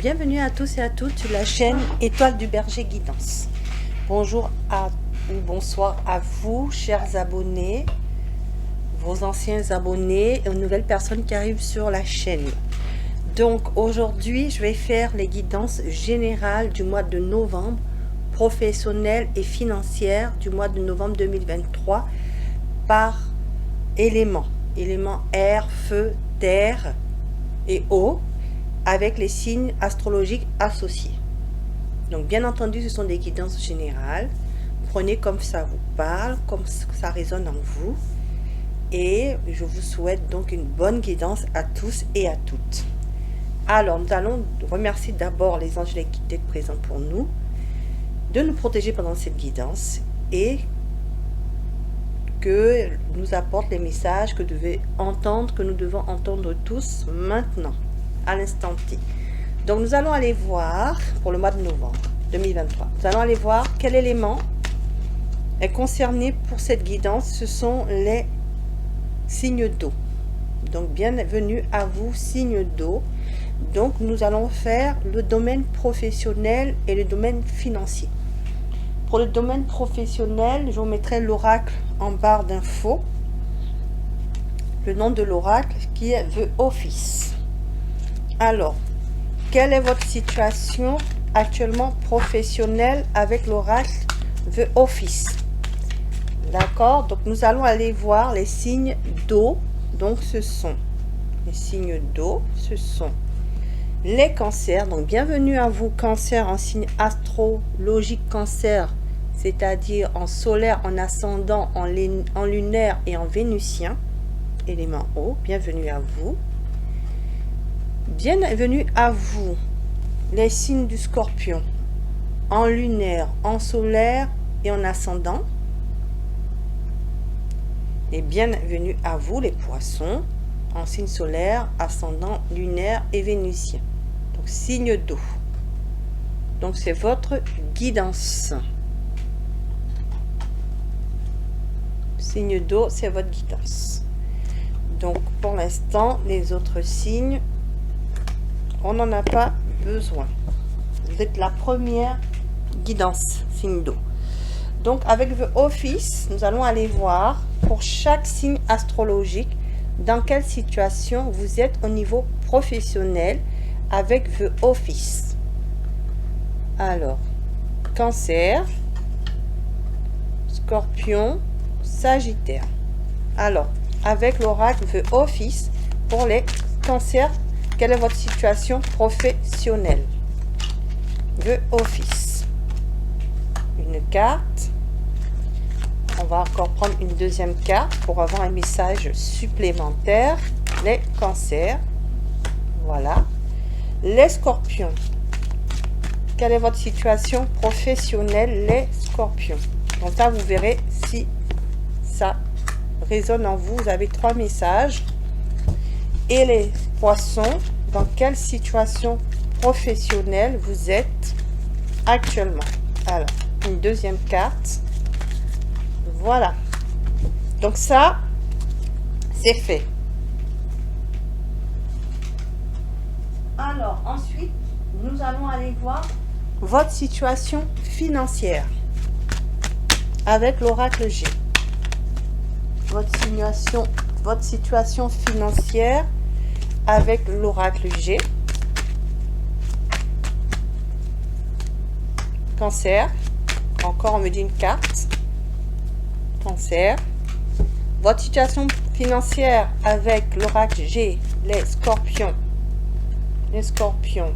bienvenue à tous et à toutes sur la chaîne Étoile du Berger Guidance. Bonjour ou bonsoir à vous, chers abonnés, vos anciens abonnés et aux nouvelles personnes qui arrivent sur la chaîne. Donc aujourd'hui, je vais faire les guidances générales du mois de novembre, professionnelles et financières du mois de novembre 2023 par éléments. Éléments air, feu, terre et eau, avec les signes astrologiques associés. Donc bien entendu, ce sont des guidances générales. Prenez comme ça vous parle, comme ça résonne en vous. Et je vous souhaite donc une bonne guidance à tous et à toutes. Alors, nous allons remercier d'abord les anges de l'équité présents pour nous, de nous protéger pendant cette guidance et que nous apportent les messages que nous devons entendre tous maintenant, à l'instant T. Donc nous allons aller voir pour le mois de novembre 2023. Nous allons aller voir quel élément est concerné pour cette guidance. Ce sont les signes d'eau. Donc bienvenue à vous, signes d'eau. Donc nous allons faire le domaine professionnel et le domaine financier. Pour le domaine professionnel, je vous mettrai l'oracle en barre d'infos. Le nom de l'oracle qui est The Office. Alors, quelle est votre situation actuellement professionnelle avec l'oracle The Office? D'accord, donc nous allons aller voir les signes d'eau. Donc ce sont les signes d'eau, ce sont les cancers. Donc bienvenue à vous, cancer en signe astrologique cancer, c'est-à-dire en solaire, en ascendant, en lunaire et en vénusien, élément eau. Bienvenue à vous. Bienvenue à vous, les signes du scorpion, en lunaire, en solaire et en ascendant. Et bienvenue à vous, les poissons, en signe solaire, ascendant, lunaire et vénusien. Donc, signe d'eau. Donc, c'est votre guidance. Signe d'eau, c'est votre guidance. Donc, pour l'instant, les autres signes, on n'en a pas besoin. Vous êtes la première guidance, signe d'eau. Donc, avec The Office, nous allons aller voir pour chaque signe astrologique dans quelle situation vous êtes au niveau professionnel avec The Office. Alors, Cancer, Scorpion, Sagittaire. Alors, avec l'oracle The Office, pour les cancers, quelle est votre situation professionnelle? The Office. Une carte. On va encore prendre une deuxième carte pour avoir un message supplémentaire. Les cancers. Voilà. Les scorpions. Quelle est votre situation professionnelle, les scorpions? Donc là, vous verrez si ça résonne en vous. Vous avez 3 messages. Et les poissons, dans quelle situation professionnelle vous êtes actuellement? Alors, une deuxième carte. Voilà. Donc ça, c'est fait. Alors, ensuite, nous allons aller voir votre situation financière avec l'oracle G. Votre situation financière avec l'oracle G. Cancer. Encore, on me dit une carte. Cancer. Votre situation financière avec l'oracle G. Les scorpions. Les scorpions.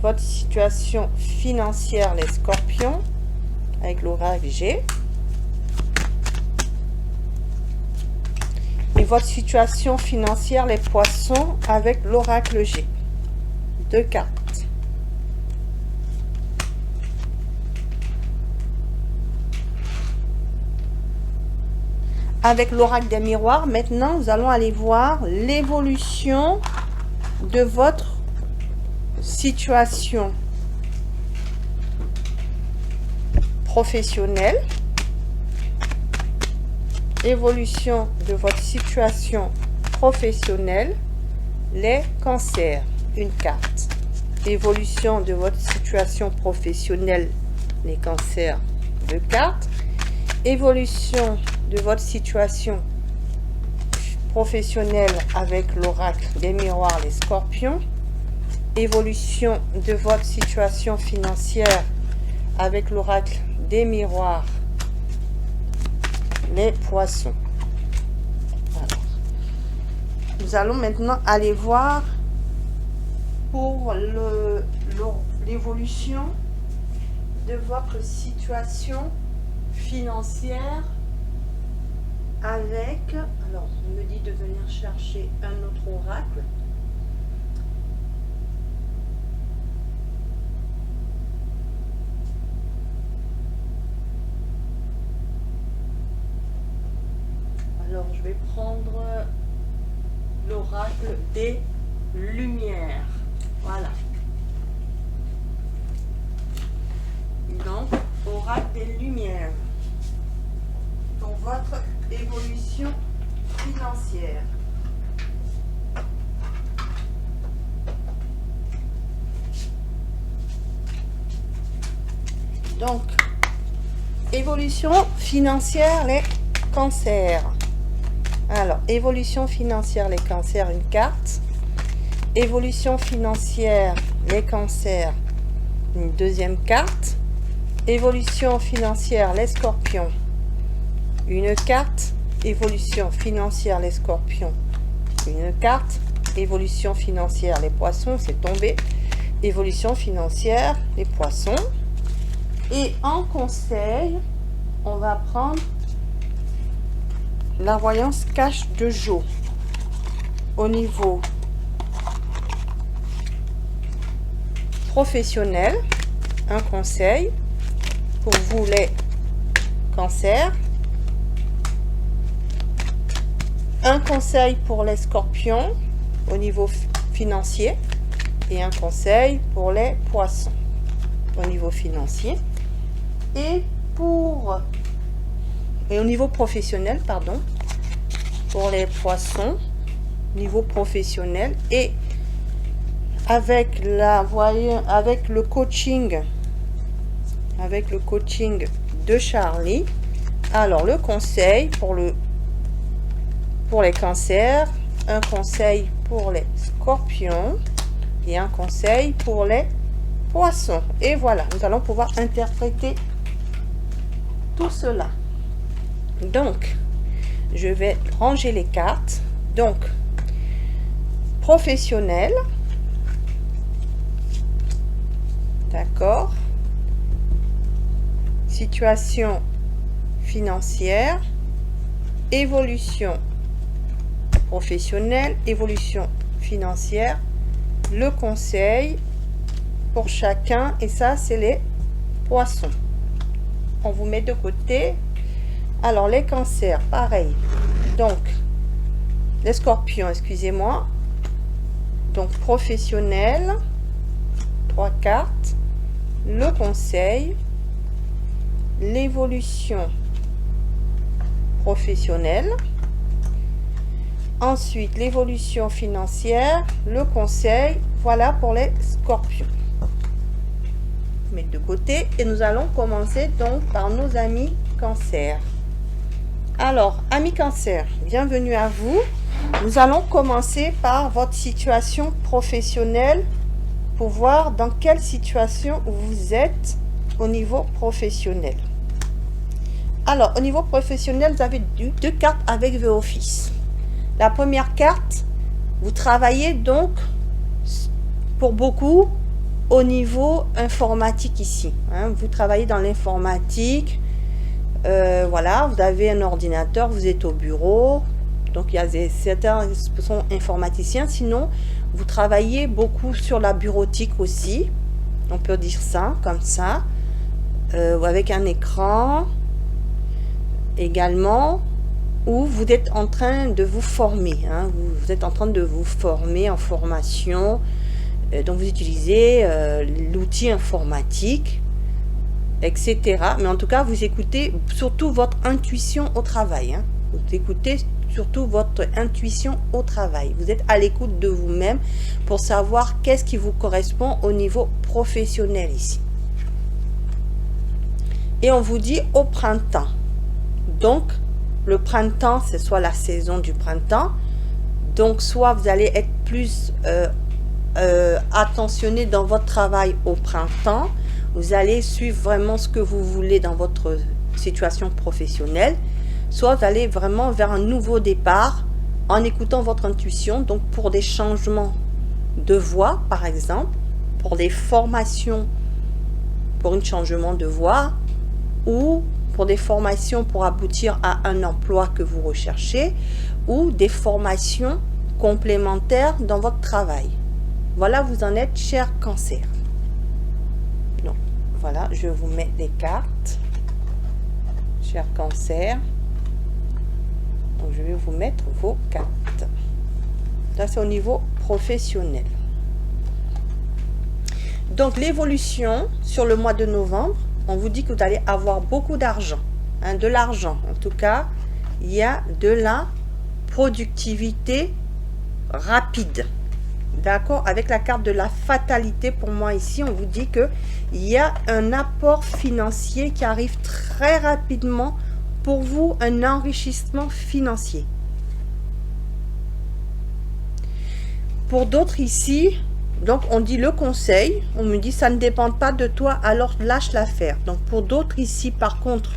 Votre situation financière, les scorpions, avec l'oracle G. Et votre situation financière, les poissons, avec l'oracle G. 2 cartes. Avec l'oracle des miroirs, maintenant, nous allons aller voir l'évolution de votre situation professionnelle. Évolution de votre situation professionnelle, les cancers. une carte. Évolution de votre situation professionnelle, les cancers, 2 cartes. Évolution de votre situation professionnelle avec l'oracle des miroirs, les scorpions. Évolution de votre situation financière avec l'oracle des miroirs, les poissons. Alors, nous allons maintenant aller voir pour l'évolution de votre situation financière avec, alors on me dit de venir chercher un autre oracle. Alors je vais prendre l'oracle des lumières. Voilà. Donc, oracle des lumières pour votre évolution financière. Donc, évolution financière, les cancers. Alors, évolution financière, les cancers, une carte. Évolution financière, les cancers, une deuxième carte. Évolution financière, les scorpions, une carte. Évolution financière, les scorpions, une carte. Évolution financière, les poissons, c'est tombé. Évolution financière, les poissons. Et en conseil, on va prendre la voyance cache de Jo au niveau professionnel. Un conseil pour vous les cancers, un conseil pour les scorpions au niveau financier et un conseil pour les poissons au niveau financier et au niveau professionnel, pardon, pour les poissons niveau professionnel. Et avec le coaching de Charlie, alors le conseil pour les cancers, un conseil pour les scorpions et un conseil pour les poissons. Et voilà, nous allons pouvoir interpréter tout cela. Donc, je vais ranger les cartes. Donc, professionnel, d'accord, situation financière, évolution professionnelle, évolution financière, le conseil pour chacun, et ça c'est les poissons. On vous met de côté. Alors les cancers, pareil. Donc les scorpions, excusez-moi. Donc professionnel, 3 cartes, le conseil, l'évolution professionnelle, ensuite l'évolution financière, le conseil. Voilà pour les scorpions. Mettre de côté et nous allons commencer donc par nos amis cancer. Alors amis cancer, bienvenue à vous. Nous allons commencer par votre situation professionnelle pour voir dans quelle situation vous êtes au niveau professionnel. Alors au niveau professionnel, vous avez 2 cartes avec The Office. La première carte, vous travaillez donc pour beaucoup au niveau informatique ici, hein. Vous travaillez dans l'informatique, voilà, vous avez un ordinateur, vous êtes au bureau, donc il y a certains qui sont informaticiens. Sinon vous travaillez beaucoup sur la bureautique aussi, on peut dire ça comme ça, avec un écran également, où vous êtes en train de vous former, hein. Vous êtes en train de vous former en formation. Donc vous utilisez l'outil informatique, etc. Mais en tout cas, vous écoutez surtout votre intuition au travail, hein. Vous écoutez surtout votre intuition au travail. Vous êtes à l'écoute de vous-même pour savoir qu'est-ce qui vous correspond au niveau professionnel ici. Et on vous dit au printemps. Donc, le printemps, c'est soit la saison du printemps. Donc, soit vous allez être plus attentionné dans votre travail au printemps. Vous allez suivre vraiment ce que vous voulez dans votre situation professionnelle. Soit vous allez vraiment vers un nouveau départ en écoutant votre intuition. Donc, pour des changements de voie, par exemple, pour des formations, pour un changement de voie, ou pour des formations pour aboutir à un emploi que vous recherchez, ou des formations complémentaires dans votre travail. Voilà, vous en êtes, cher Cancer. Donc, voilà, je vous mets les cartes, cher Cancer. Donc, je vais vous mettre vos cartes. Là, c'est au niveau professionnel. Donc, l'évolution sur le mois de novembre, on vous dit que vous allez avoir beaucoup d'argent, hein, de l'argent. En tout cas, il y a de la productivité rapide. D'accord? Avec la carte de la fatalité, pour moi ici, on vous dit que il y a un apport financier qui arrive très rapidement pour vous, un enrichissement financier. Pour d'autres ici, donc on dit le conseil, on me dit ça ne dépend pas de toi, alors lâche l'affaire. Donc pour d'autres ici, par contre,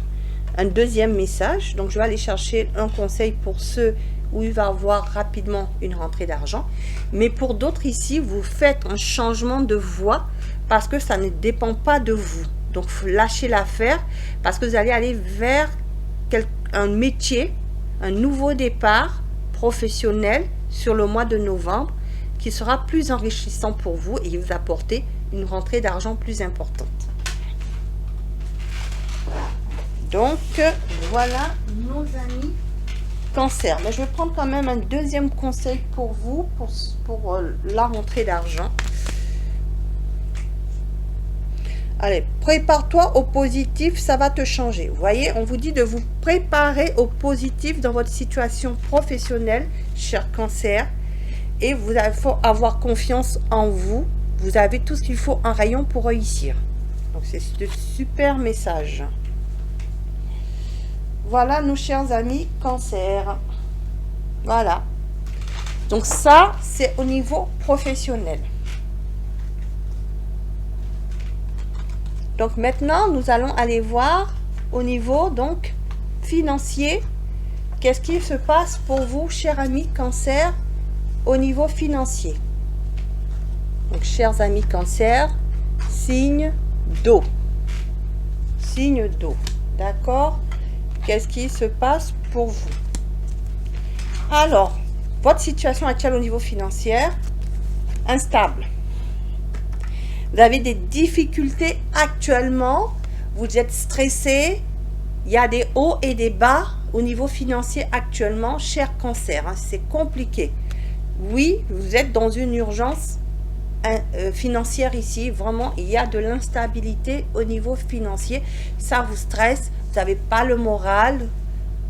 un deuxième message. Donc je vais aller chercher un conseil pour ceux où il va avoir rapidement une rentrée d'argent. Mais pour d'autres ici, vous faites un changement de voie parce que ça ne dépend pas de vous. Donc lâchez l'affaire parce que vous allez aller vers un métier, un nouveau départ professionnel sur le mois de novembre qui sera plus enrichissant pour vous et vous apporter une rentrée d'argent plus importante. Donc, voilà nos amis Cancer. Mais je vais prendre quand même un deuxième conseil pour vous, pour la rentrée d'argent. Allez, prépare-toi au positif, ça va te changer. Vous voyez, on vous dit de vous préparer au positif dans votre situation professionnelle, cher Cancer. Et vous faut avoir confiance en vous. Vous avez tout ce qu'il faut en rayon pour réussir. Donc, c'est de super message. Voilà, nos chers amis Cancer. Voilà. Donc, ça, c'est au niveau professionnel. Donc, maintenant, nous allons aller voir au niveau, donc, financier. Qu'est-ce qui se passe pour vous, chers amis Cancer, au niveau financier? Donc, chers amis Cancer, signe d'eau. Signe d'eau. D'accord? Qu'est-ce qui se passe pour vous? Alors, votre situation actuelle au niveau financier, instable. Vous avez des difficultés actuellement. Vous êtes stressé. Il y a des hauts et des bas au niveau financier actuellement, cher Cancer. Hein, c'est compliqué. Oui, vous êtes dans une urgence financière ici. Vraiment, il y a de l'instabilité au niveau financier. Ça vous stresse. Vous n'avez pas le moral.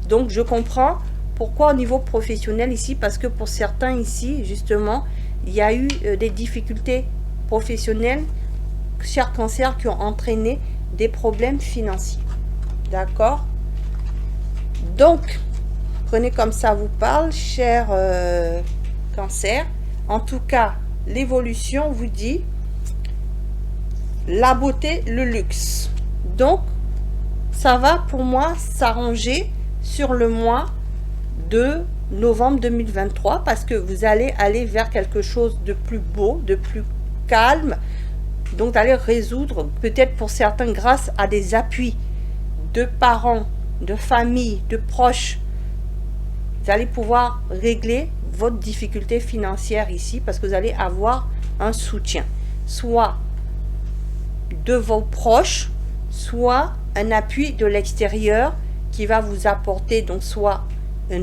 Donc, je comprends pourquoi au niveau professionnel ici. Parce que pour certains ici, justement, il y a eu des difficultés professionnelles, cher Cancer, qui ont entraîné des problèmes financiers. D'accord? Donc, prenez comme ça vous parle, cher Cancer. En tout cas, l'évolution vous dit la beauté, le luxe. Donc, ça va pour moi s'arranger sur le mois de novembre 2023 parce que vous allez aller vers quelque chose de plus beau, de plus calme. Donc, d'aller résoudre, peut-être pour certains, grâce à des appuis de parents, de famille, de proches, vous allez pouvoir régler votre difficulté financière ici parce que vous allez avoir un soutien, soit de vos proches, soit un appui de l'extérieur qui va vous apporter donc soit un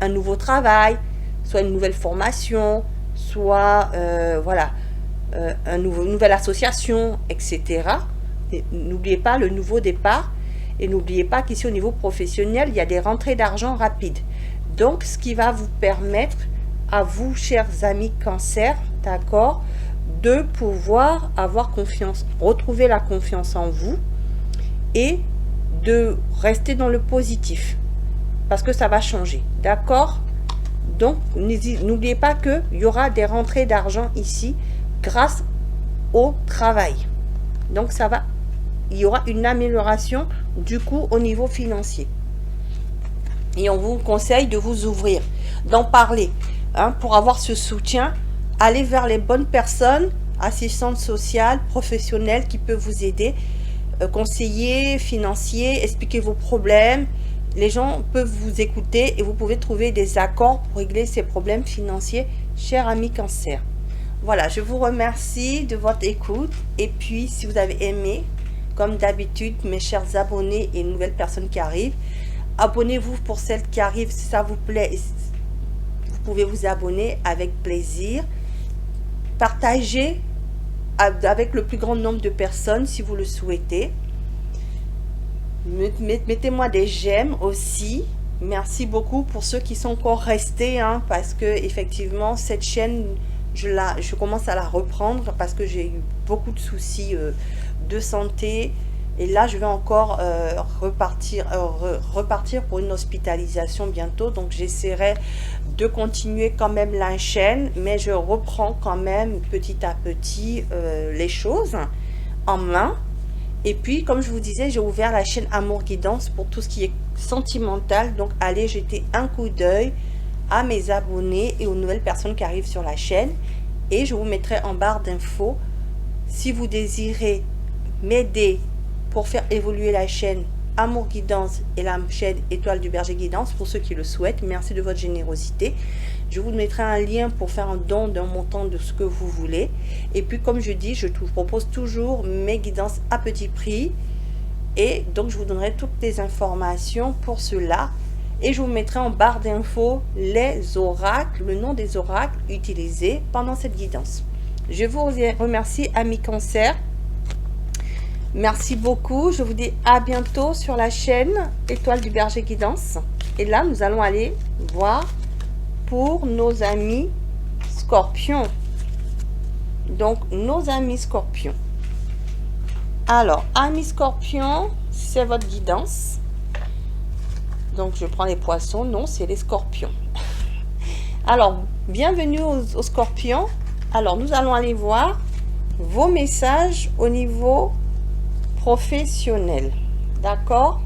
nouveau travail, soit une nouvelle formation, soit voilà, une nouvelle association, etc. N'oubliez pas le nouveau départ et n'oubliez pas qu'ici au niveau professionnel, il y a des rentrées d'argent rapides. Donc, ce qui va vous permettre à vous, chers amis Cancer, d'accord, de pouvoir avoir confiance, retrouver la confiance en vous et de rester dans le positif parce que ça va changer, d'accord. Donc, n'oubliez pas qu'il y aura des rentrées d'argent ici grâce au travail. Donc, il y aura une amélioration du coup au niveau financier. Et on vous conseille de vous ouvrir, d'en parler. Pour avoir ce soutien, allez vers les bonnes personnes, assistantes sociales, professionnelles qui peuvent vous aider, conseillers financiers, expliquer vos problèmes. Les gens peuvent vous écouter et vous pouvez trouver des accords pour régler ces problèmes financiers, chers amis Cancer. Voilà, je vous remercie de votre écoute. Et puis, si vous avez aimé, comme d'habitude, mes chers abonnés et nouvelles personnes qui arrivent, abonnez-vous pour celles qui arrivent si ça vous plaît. Vous pouvez vous abonner avec plaisir. Partagez avec le plus grand nombre de personnes si vous le souhaitez. Mettez-moi des j'aime aussi. Merci beaucoup pour ceux qui sont encore restés, parce que effectivement cette chaîne, je commence à la reprendre parce que j'ai eu beaucoup de soucis de santé. Et là, je vais encore repartir pour une hospitalisation bientôt. Donc, j'essaierai de continuer quand même la chaîne. Mais je reprends quand même petit à petit les choses en main. Et puis, comme je vous disais, j'ai ouvert la chaîne Amour Guidance pour tout ce qui est sentimental. Donc, allez jeter un coup d'œil à mes abonnés et aux nouvelles personnes qui arrivent sur la chaîne. Et je vous mettrai en barre d'infos si vous désirez m'aider pour faire évoluer la chaîne Amour Guidance et la chaîne Étoile du Berger Guidance pour ceux qui le souhaitent. Merci de votre générosité. Je vous mettrai un lien pour faire un don d'un montant de ce que vous voulez. Et puis comme je dis, je propose toujours mes guidances à petit prix. Et donc je vous donnerai toutes les informations pour cela. Et je vous mettrai en barre d'infos les oracles, le nom des oracles utilisés pendant cette guidance. Je vous remercie, amis Cancer. Merci beaucoup. Je vous dis à bientôt sur la chaîne Étoile du Berger Guidance. Et là, nous allons aller voir pour nos amis Scorpions. Donc, nos amis Scorpions. Alors, amis Scorpions, c'est votre guidance. Donc, je prends les poissons. Non, c'est les Scorpions. Alors, bienvenue aux Scorpions. Alors, nous allons aller voir vos messages au niveau professionnel. D'accord?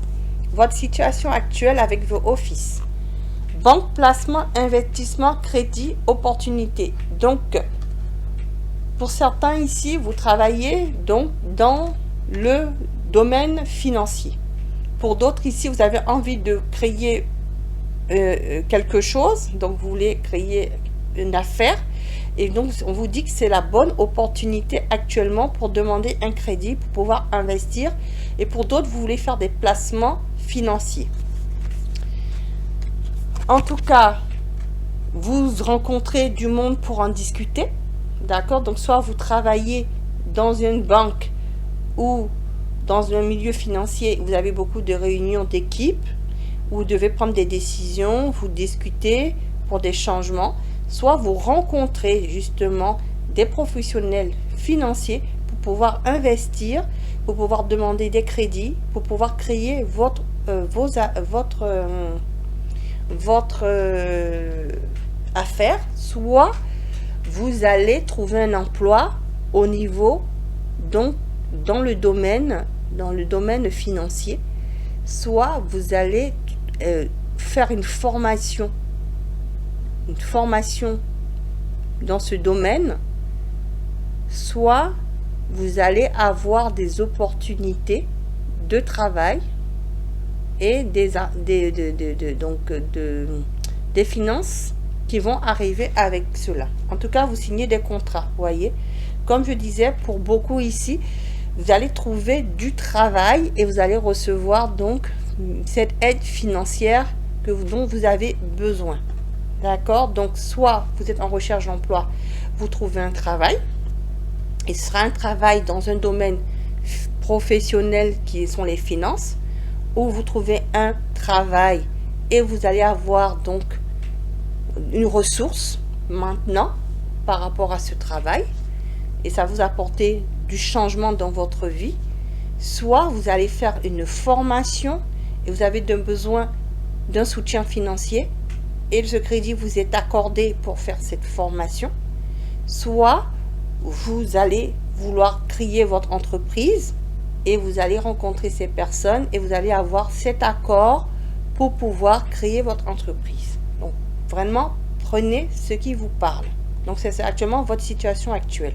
Votre situation actuelle avec vos offices. Banque, placement, investissement, crédit, opportunité. Donc, pour certains ici, vous travaillez donc dans le domaine financier. Pour d'autres ici, vous avez envie de créer quelque chose. Donc, vous voulez créer une affaire. Et donc, on vous dit que c'est la bonne opportunité actuellement pour demander un crédit, pour pouvoir investir. Et pour d'autres, vous voulez faire des placements financiers. En tout cas, vous rencontrez du monde pour en discuter. D'accord? Donc, soit vous travaillez dans une banque ou dans un milieu financier, vous avez beaucoup de réunions d'équipe, où vous devez prendre des décisions, vous discutez pour des changements. Soit vous rencontrez justement des professionnels financiers pour pouvoir investir, pour pouvoir demander des crédits, pour pouvoir créer votre affaire. Soit vous allez trouver un emploi au niveau, donc dans le domaine financier. Soit vous allez faire une formation dans ce domaine, soit vous allez avoir des opportunités de travail et des finances qui vont arriver avec cela. En tout cas, vous signez des contrats, voyez. Comme je disais, pour beaucoup ici, vous allez trouver du travail et vous allez recevoir donc cette aide financière dont vous avez besoin. D'accord? Donc, soit vous êtes en recherche d'emploi, vous trouvez un travail. Et ce sera un travail dans un domaine professionnel qui sont les finances. Ou vous trouvez un travail et vous allez avoir donc une ressource maintenant par rapport à ce travail et ça vous apporter du changement dans votre vie. Soit vous allez faire une formation et vous avez besoin d'un soutien financier et ce crédit vous est accordé pour faire cette formation. Soit vous allez vouloir créer votre entreprise et vous allez rencontrer ces personnes et vous allez avoir cet accord pour pouvoir créer votre entreprise. Donc vraiment prenez ce qui vous parle. Donc c'est actuellement votre situation actuelle.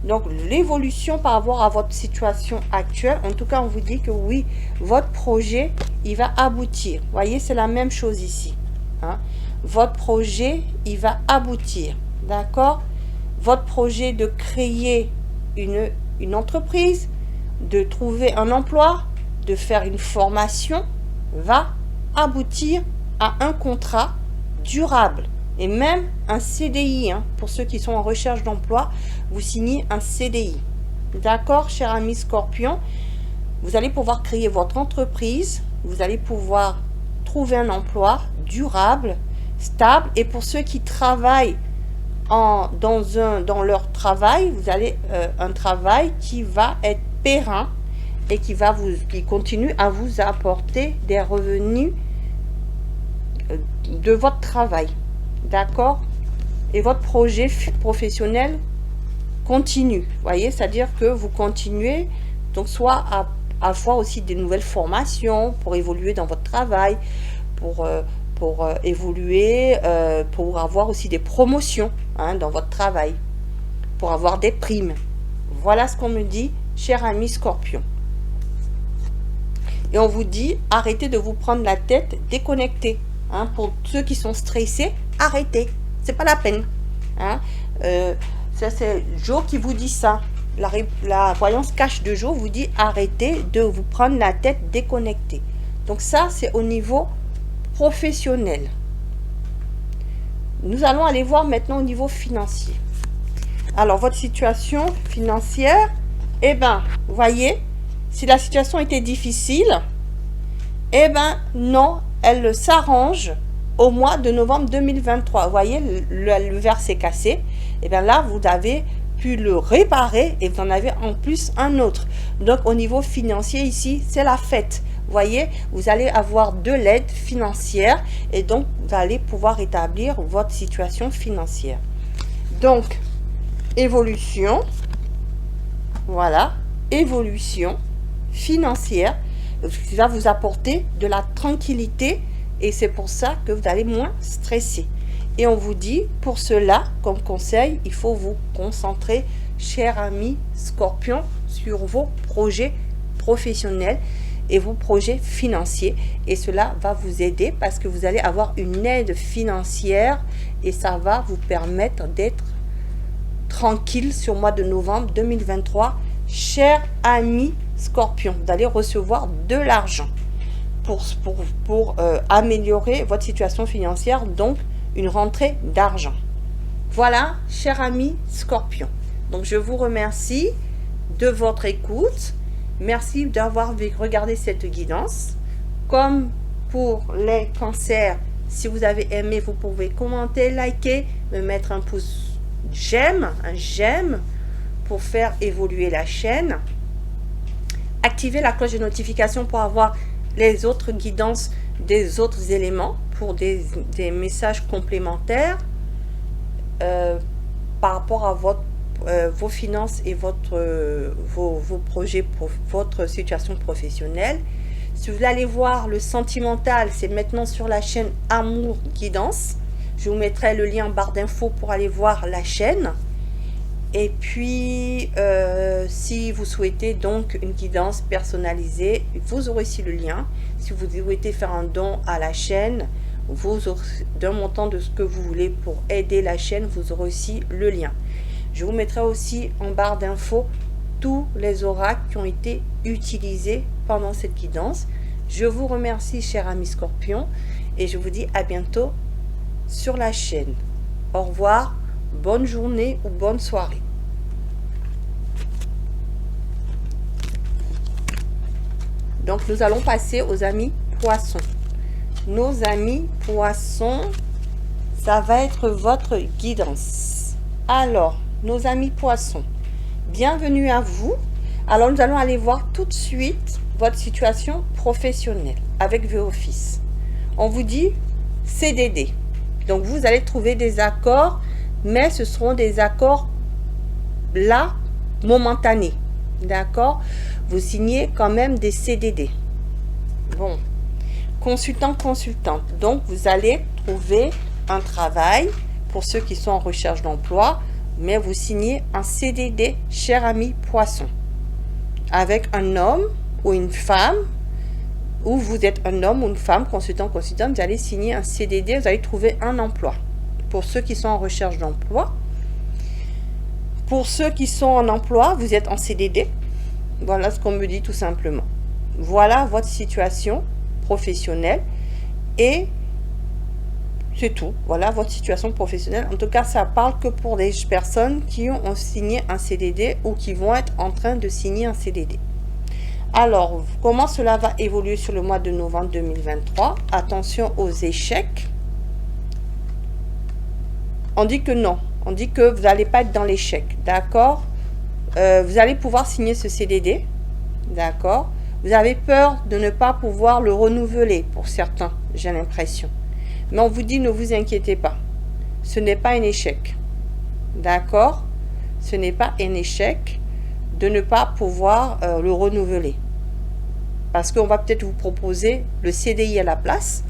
Donc l'évolution par rapport à votre situation actuelle, en tout cas on vous dit que oui, votre projet il va aboutir. Vous voyez, c'est la même chose ici, hein? Votre projet il va aboutir, d'accord? Votre projet de créer une entreprise, de trouver un emploi, de faire une formation va aboutir à un contrat durable et même un CDI, hein, pour ceux qui sont en recherche d'emploi, vous signez un CDI. D'accord, cher ami Scorpion, vous allez pouvoir créer votre entreprise, vous allez pouvoir trouver un emploi durable, stable, et pour ceux qui travaillent dans leur travail, vous allez un travail qui va être périn et qui continue à vous apporter des revenus de votre travail. D'accord? Et votre projet professionnel continue. Vous voyez, c'est-à-dire que vous continuez, donc soit à faire aussi des nouvelles formations pour évoluer dans votre travail, pour évoluer, pour avoir aussi des promotions, hein, dans votre travail, pour avoir des primes. Voilà ce qu'on me dit, cher ami Scorpion. Et on vous dit, arrêtez de vous prendre la tête, déconnectez. Hein, pour ceux qui sont stressés, arrêtez. C'est pas la peine. Hein. Ça, c'est Jo qui vous dit ça. La voyance cache de Jo vous dit, arrêtez de vous prendre la tête, déconnectez. Donc ça, c'est au niveau professionnel. Nous allons aller voir maintenant au niveau financier. Alors, votre situation financière, eh bien, vous voyez, si la situation était difficile, eh bien, non, elle s'arrange au mois de novembre 2023. Vous voyez, le verre s'est cassé. Et bien là, vous avez pu le réparer et vous en avez en plus un autre. Donc, au niveau financier, ici, c'est la fête. Vous voyez, vous allez avoir de l'aide financière et donc, vous allez pouvoir établir votre situation financière. Donc, évolution. Voilà, évolution financière qui va vous apporter de la tranquillité et c'est pour ça que vous allez moins stresser. Et on vous dit, pour cela, comme conseil, il faut vous concentrer, cher ami Scorpion, sur vos projets professionnels et vos projets financiers. Et cela va vous aider parce que vous allez avoir une aide financière et ça va vous permettre d'être tranquille sur le mois de novembre 2023. Cher ami Scorpion, vous allez recevoir de l'argent pour améliorer votre situation financière, donc une rentrée d'argent. Voilà, cher ami Scorpion. Donc, je vous remercie de votre écoute. Merci d'avoir regardé cette guidance. Comme pour les cancers, si vous avez aimé, vous pouvez commenter, liker, me mettre un pouce j'aime, un j'aime pour faire évoluer la chaîne. Activez la cloche de notification pour avoir les autres guidances des autres éléments pour des messages complémentaires par rapport à vos finances et vos projets pour votre situation professionnelle. Si vous voulez aller voir le sentimental, c'est maintenant sur la chaîne Amour Guidance. Je vous mettrai le lien en barre d'infos pour aller voir la chaîne. Et puis, si vous souhaitez donc une guidance personnalisée, vous aurez ici le lien. Si vous souhaitez faire un don à la chaîne, vous aurez d'un montant de ce que vous voulez pour aider la chaîne, vous aurez aussi le lien. Je vous mettrai aussi en barre d'infos tous les oracles qui ont été utilisés pendant cette guidance. Je vous remercie, cher ami Scorpion, et je vous dis à bientôt sur la chaîne. Au revoir, bonne journée ou bonne soirée. Donc, nous allons passer aux amis poissons. nos amis poissons, ça va être votre guidance. Alors, nos amis poissons, bienvenue à vous. Alors, nous allons aller voir tout de suite votre situation professionnelle avec VOffice. On vous dit CDD. Donc, vous allez trouver des accords, mais ce seront des accords là, momentanés. D'accord? Vous signez quand même des CDD. Bon. Consultant, consultante. Donc, vous allez trouver un travail pour ceux qui sont en recherche d'emploi, mais vous signez un CDD, cher ami poisson, avec un homme ou une femme, ou vous êtes un homme ou une femme, consultant, consultante, vous allez signer un CDD, vous allez trouver un emploi. Pour ceux qui sont en recherche d'emploi, pour ceux qui sont en emploi, vous êtes en CDD. Voilà ce qu'on me dit tout simplement. Voilà votre situation professionnelle et c'est tout. Voilà votre situation professionnelle. En tout cas, ça parle que pour des personnes qui ont signé un CDD ou qui vont être en train de signer un CDD. Alors, comment cela va évoluer sur le mois de novembre 2023? Attention aux échecs. On dit que non. On dit que vous n'allez pas être dans l'échec. D'accord? Vous allez pouvoir signer ce CDD. D'accord? Vous avez peur de ne pas pouvoir le renouveler pour certains, j'ai l'impression. Mais on vous dit, ne vous inquiétez pas. Ce n'est pas un échec. D'accord? Ce n'est pas un échec de ne pas pouvoir le renouveler. Parce qu'on va peut-être vous proposer le CDI à la place.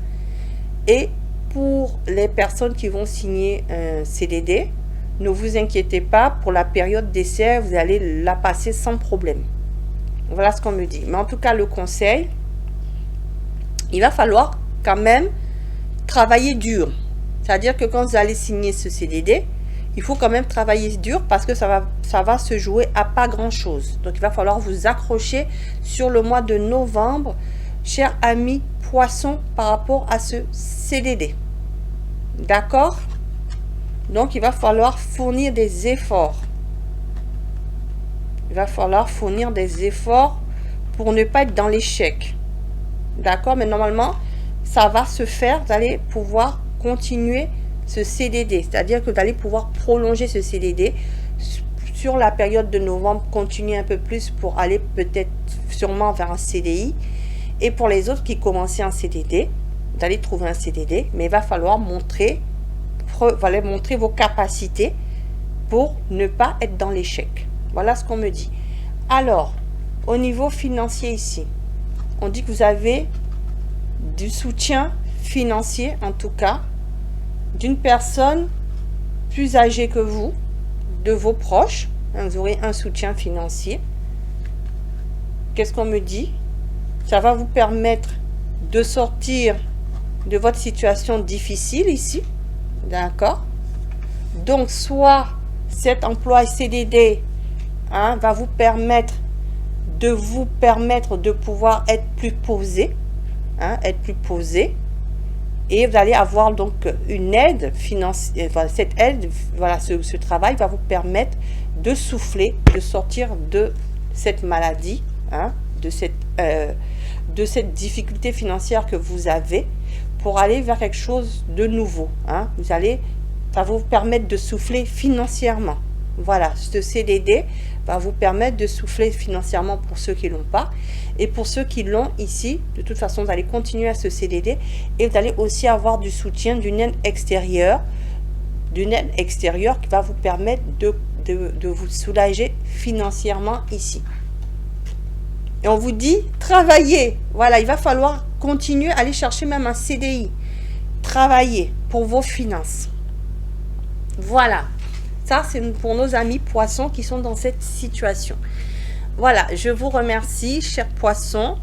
Et pour les personnes qui vont signer un CDD, ne vous inquiétez pas, pour la période d'essai, vous allez la passer sans problème. Voilà ce qu'on me dit. Mais en tout cas, le conseil, il va falloir quand même travailler dur. C'est-à-dire que quand vous allez signer ce CDD, il faut quand même travailler dur parce que ça va se jouer à pas grand-chose. Donc, il va falloir vous accrocher sur le mois de novembre, chers amis poissons, par rapport à ce CDD. D'accord? Donc, il va falloir fournir des efforts. Il va falloir fournir des efforts pour ne pas être dans l'échec. D'accord? Mais normalement, ça va se faire. Vous allez pouvoir continuer ce CDD. C'est-à-dire que vous allez pouvoir prolonger ce CDD sur la période de novembre, continuer un peu plus pour aller peut-être sûrement vers un CDI. Et pour les autres qui commençaient un CDD, vous allez trouver un CDD. Mais il va falloir montrer vos capacités pour ne pas être dans l'échec. Voilà ce qu'on me dit. Alors, au niveau financier ici, on dit que vous avez du soutien financier, en tout cas, d'une personne plus âgée que vous, de vos proches. Vous aurez un soutien financier. Qu'est-ce qu'on me dit? Ça va vous permettre de sortir de votre situation difficile ici. D'accord? Donc, soit cet emploi CDD va vous permettre de pouvoir être plus posé, et vous allez avoir donc une aide financière. Voilà, cette aide, voilà, ce travail va vous permettre de souffler, de sortir de cette maladie, de cette difficulté financière que vous avez, pour aller vers quelque chose de nouveau. Ça va vous permettre de souffler financièrement. Voilà, ce CDD va vous permettre de souffler financièrement pour ceux qui ne l'ont pas. Et pour ceux qui l'ont ici, de toute façon, vous allez continuer à ce CDD. Et vous allez aussi avoir du soutien d'une aide extérieure qui va vous permettre de vous soulager financièrement ici. Et on vous dit, travaillez. Voilà, il va falloir continuer à aller chercher même un CDI. Travaillez pour vos finances. Voilà. Ça, c'est pour nos amis poissons qui sont dans cette situation. Voilà, je vous remercie, chers poissons,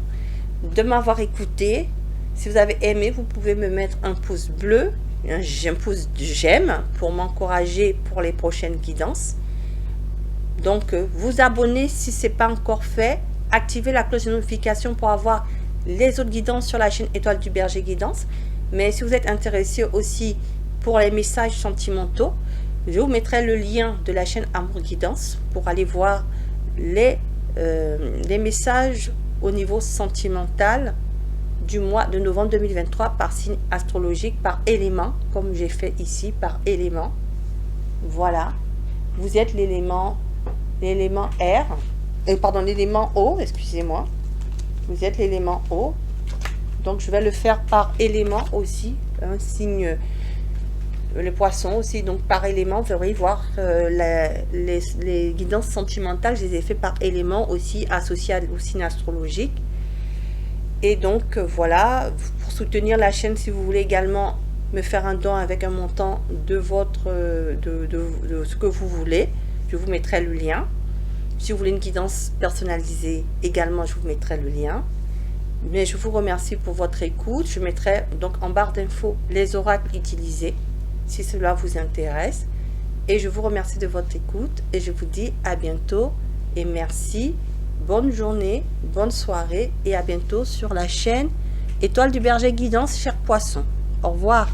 de m'avoir écouté. Si vous avez aimé, vous pouvez me mettre un pouce bleu, un pouce j'aime pour m'encourager pour les prochaines guidances. Donc, vous abonnez si ce n'est pas encore fait. Activez la cloche de notification pour avoir les autres guidances sur la chaîne Étoile du Berger Guidance. Mais si vous êtes intéressé aussi pour les messages sentimentaux, je vous mettrai le lien de la chaîne Amour Guidance pour aller voir les messages au niveau sentimental du mois de novembre 2023 par signe astrologique, par élément, comme j'ai fait ici, par élément. Voilà. Vous êtes l'élément R, pardon, l'élément eau, excusez-moi. Vous êtes l'élément eau. Donc, je vais le faire par élément aussi, un signe, le poisson aussi, donc par élément, vous allez voir les guidances sentimentales, je les ai fait par élément aussi, associé au signe astrologique. Et donc, voilà, pour soutenir la chaîne, si vous voulez également me faire un don avec un montant de votre, de ce que vous voulez, je vous mettrai le lien. Si vous voulez une guidance personnalisée, également, je vous mettrai le lien. Mais je vous remercie pour votre écoute. Je mettrai donc en barre d'infos les oracles utilisés, si cela vous intéresse. Et je vous remercie de votre écoute et je vous dis à bientôt et merci. Bonne journée, bonne soirée et à bientôt sur la chaîne Étoile du Berger Guidance, chers poissons. Au revoir.